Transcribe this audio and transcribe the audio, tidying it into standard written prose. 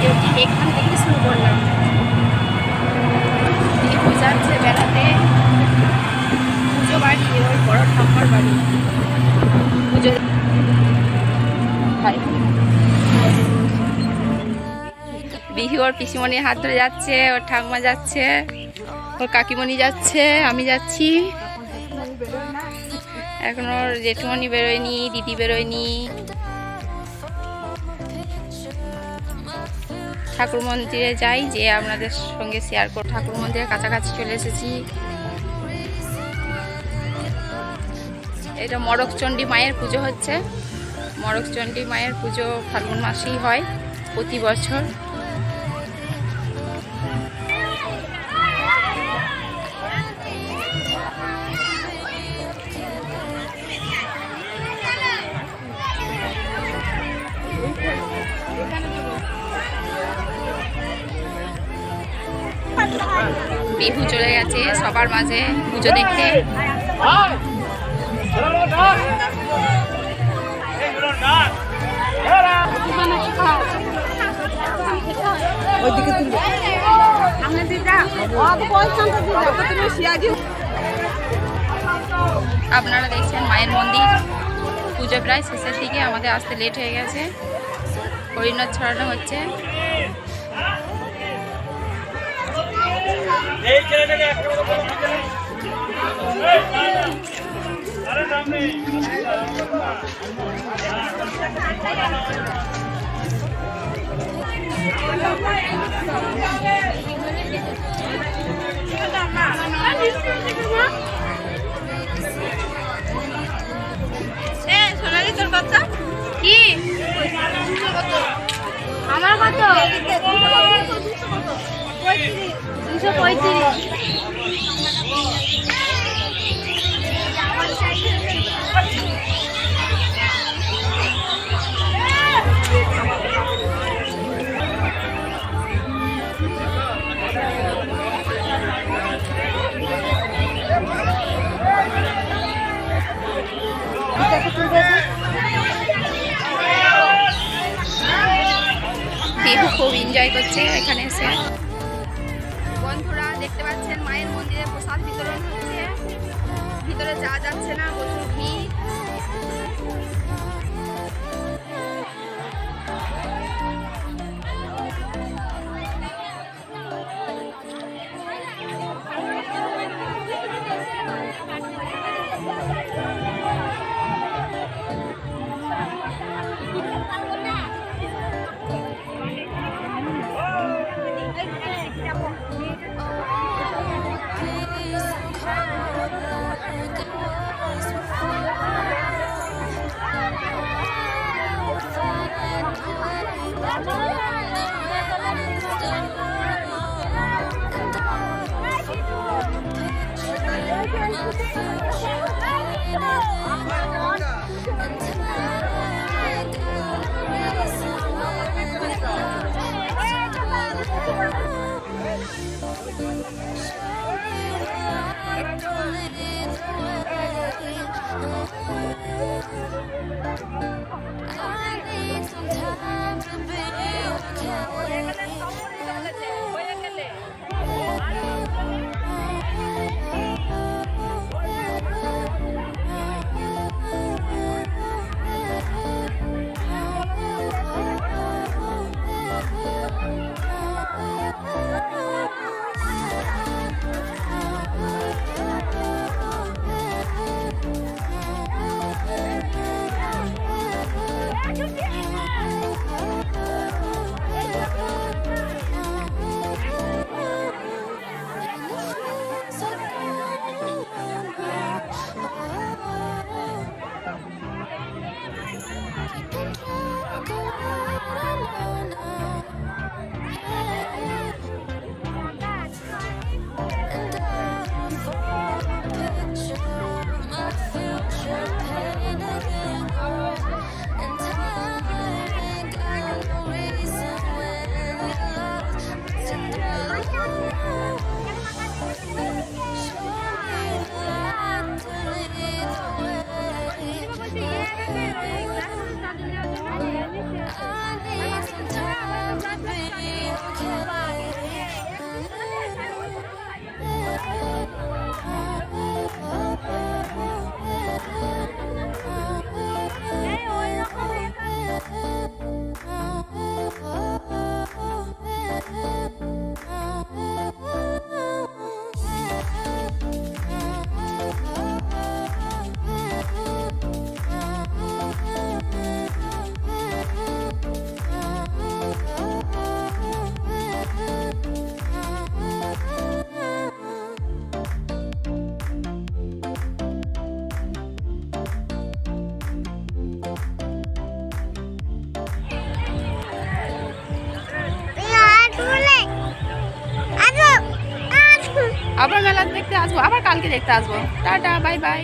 ভিডিওটি এখান থেকে শুরু করলাম। বিহু যাচ্ছে বেড়াতে পুজো বাড়ি, ওর বড় ঠাম্মার বাড়ি। পুজো বিহু ওর পিসিমণির হাত ধরে যাচ্ছে, ওর ঠাকুমা যাচ্ছে, ওর কাকিমণি যাচ্ছে, আমি যাচ্ছি। এখন ওর জেঠুমণি বেরোয়নি, দিদি বেরোয়নি। ঠাকুর মন্দিরে যাই, যে আপনাদের সঙ্গে শেয়ার করব। ঠাকুর মন্দিরের কাছাকাছি চলে এসেছি। এটা মড়কচণ্ডী মায়ের পুজো হচ্ছে। মড়কচণ্ডী মায়ের পুজো ফাল্গুন মাসেই হয় প্রতি বছর। বিহু চলে গেছে সবার মাঝে পুজো দেখতে। আপনারা দেখছেন মায়ের মন্দির। পুজো প্রায় শেষের দিকে, আমাদের আসতে লেট হয়ে গেছে। হরিণাথ ছড়ানো হচ্ছে। সোনালি তোর বাচ্চা কি আমার কত 235। বিহু খুব এনজয় করছে এখানে এসে। বন্ধুরা দেখতে পাচ্ছেন মায়ের মন্দিরে প্রসাদ বিতরণ হচ্ছে। ভিতরে যাওয়া যাচ্ছে না, প্রচুর ভিড়। আবার মেলা দেখতে আসবো, আবার কালকে দেখতে আসবো। Tata, bye bye.